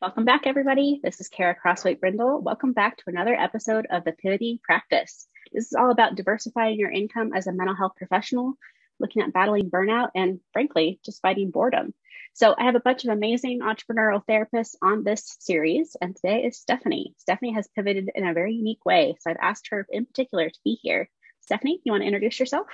Welcome back, everybody. This is Kara Crossweight Brindle. Welcome back to another episode of the Pivoting Practice. This is all about diversifying your income as a mental health professional, looking at battling burnout, and frankly, just fighting boredom. So I have a bunch of amazing entrepreneurial therapists on this series, and today is Stephanie. Stephanie has pivoted in a very unique way, so I've asked her in particular to be here. Stephanie, you want to introduce yourself?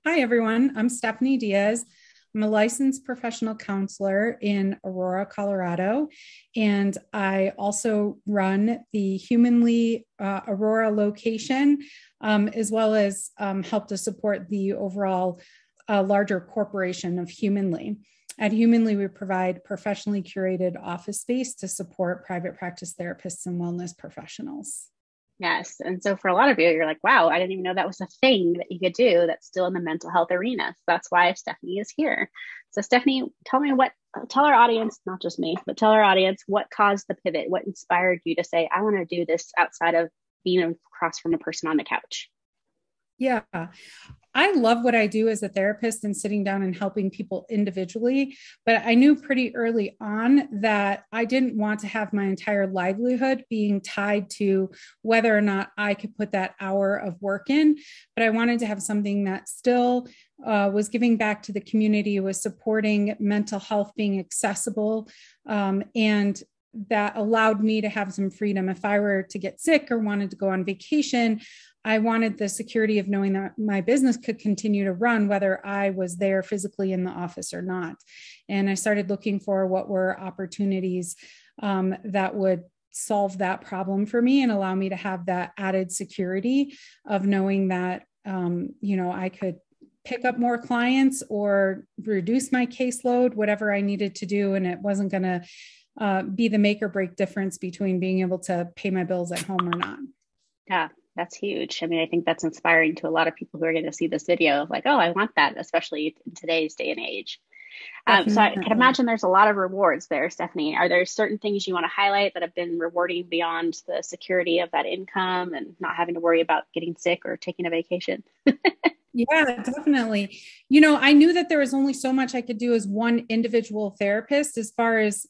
Hi, everyone. I'm Stephanie Diaz. I'm a licensed professional counselor in Aurora, Colorado, and I also run the Humanly Aurora location, as well as help to support the overall larger corporation of Humanly. At Humanly, we provide professionally curated office space to support private practice therapists and wellness professionals. Yes. And so for a lot of you, you're like, wow, I didn't even know that was a thing that you could do that's still in the mental health arena. So that's why Stephanie is here. So Stephanie, tell our audience, not just me, but tell our audience what caused the pivot, what inspired you to say, I want to do this outside of being across from a person on the couch. Yeah, I love what I do as a therapist and sitting down and helping people individually. But I knew pretty early on that I didn't want to have my entire livelihood being tied to whether or not I could put that hour of work in. But I wanted to have something that still was giving back to the community, was supporting mental health being accessible, and that allowed me to have some freedom. If I were to get sick or wanted to go on vacation, I wanted the security of knowing that my business could continue to run, whether I was there physically in the office or not. And I started looking for what were opportunities that would solve that problem for me and allow me to have that added security of knowing that, I could pick up more clients or reduce my caseload, whatever I needed to do. And it wasn't going to be the make or break difference between being able to pay my bills at home or not. Yeah, that's huge. I mean, I think that's inspiring to a lot of people who are going to see this video, like, oh, I want that, especially in today's day and age. So I can imagine there's a lot of rewards there, Stephanie. Are there certain things you want to highlight that have been rewarding beyond the security of that income and not having to worry about getting sick or taking a vacation? Yeah, definitely. I knew that there was only so much I could do as one individual therapist as far as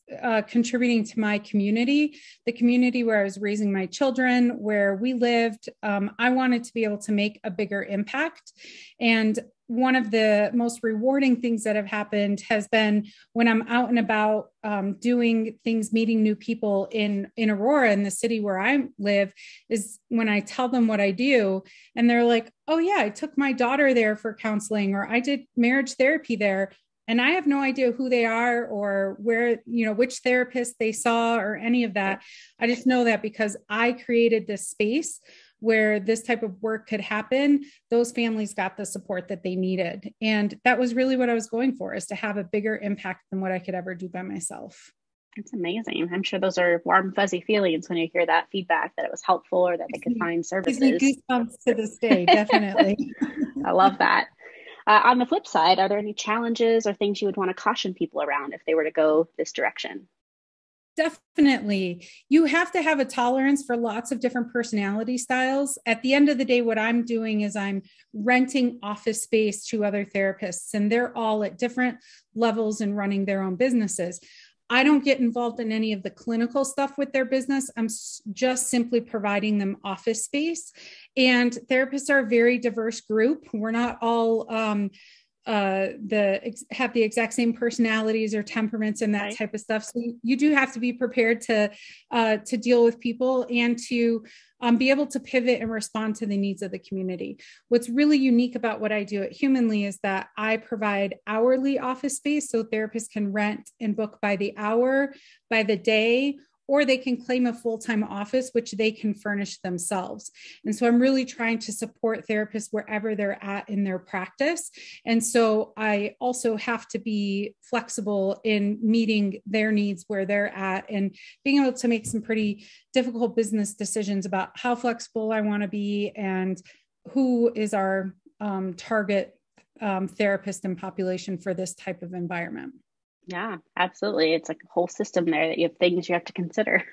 contributing to my community, the community where I was raising my children, where we lived. I wanted to be able to make a bigger impact. And one of the most rewarding things that have happened has been when I'm out and about doing things, meeting new people in Aurora, in the city where I live, is when I tell them what I do. And they're like, oh yeah, I took my daughter there for counseling, or I did marriage therapy there. And I have no idea who they are or where, which therapist they saw or any of that. I just know that because I created this space where this type of work could happen, those families got the support that they needed. And that was really what I was going for, is to have a bigger impact than what I could ever do by myself. It's amazing. I'm sure those are warm, fuzzy feelings when you hear that feedback, that it was helpful or that they could find services. Goosebumps to this day, definitely. I love that. On the flip side, are there any challenges or things you would want to caution people around if they were to go this direction? Definitely. You have to have a tolerance for lots of different personality styles. At the end of the day, what I'm doing is I'm renting office space to other therapists, and they're all at different levels and running their own businesses. I don't get involved in any of the clinical stuff with their business. I'm just simply providing them office space. And therapists are a very diverse group. We're not all have the exact same personalities or temperaments and that Right. type of stuff. So you do have to be prepared to deal with people and to be able to pivot and respond to the needs of the community. What's really unique about what I do at Humanly is that I provide hourly office space, so therapists can rent and book by the hour, by the day, or they can claim a full-time office, which they can furnish themselves. And so I'm really trying to support therapists wherever they're at in their practice. And so I also have to be flexible in meeting their needs where they're at and being able to make some pretty difficult business decisions about how flexible I want to be and who is our target therapist and population for this type of environment. Yeah, absolutely. It's like a whole system there that you have things you have to consider.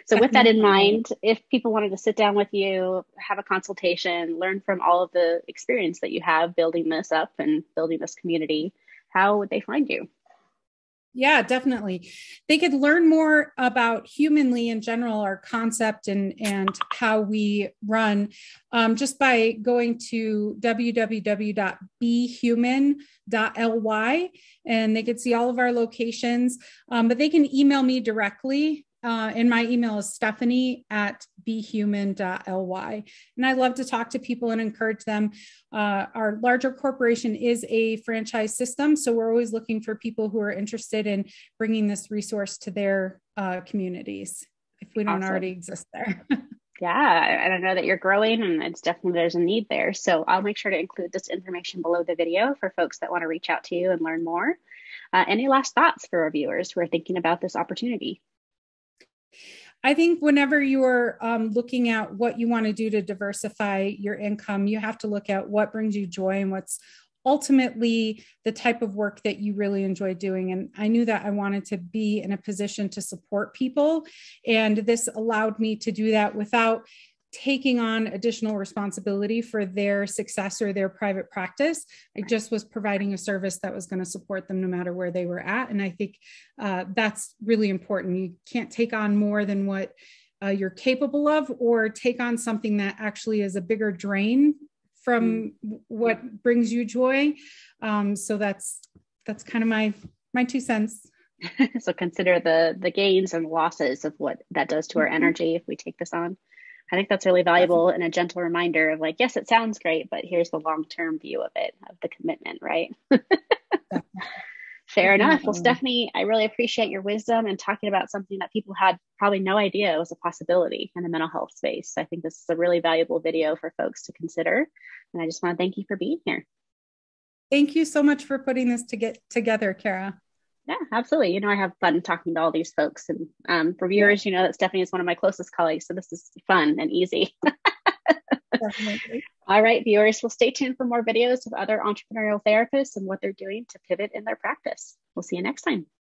So with that in mind, if people wanted to sit down with you, have a consultation, learn from all of the experience that you have building this up and building this community, how would they find you? Yeah, definitely. They could learn more about humanly in general, our concept and how we run, just by going to www.behuman.ly, and they could see all of our locations. But they can email me directly. And my email is stephanie@behuman.ly. And I love to talk to people and encourage them. Our larger corporation is a franchise system, so we're always looking for people who are interested in bringing this resource to their communities if we don't already exist there. Yeah, and I know that you're growing, and it's definitely there's a need there. So I'll make sure to include this information below the video for folks that want to reach out to you and learn more. Any last thoughts for our viewers who are thinking about this opportunity? I think whenever you're looking at what you want to do to diversify your income, you have to look at what brings you joy and what's ultimately the type of work that you really enjoy doing. And I knew that I wanted to be in a position to support people. And this allowed me to do that without taking on additional responsibility for their success or their private practice. I just was providing a service that was going to support them no matter where they were at. And I think that's really important. You can't take on more than what you're capable of, or take on something that actually is a bigger drain from what brings you joy. So that's kind of my 2 cents. So consider the gains and losses of what that does to our energy if we take this on. I think that's really valuable and a gentle reminder of like, yes, it sounds great, but here's the long-term view of it, of the commitment, right? Fair enough. Well, Stephanie, I really appreciate your wisdom and talking about something that people had probably no idea was a possibility in the mental health space. I think this is a really valuable video for folks to consider. And I just want to thank you for being here. Thank you so much for putting this together, Kara. Yeah, absolutely. You know, I have fun talking to all these folks, and for viewers, you know that Stephanie is one of my closest colleagues, so this is fun and easy. Definitely. All right, viewers, well, stay tuned for more videos of other entrepreneurial therapists and what they're doing to pivot in their practice. We'll see you next time.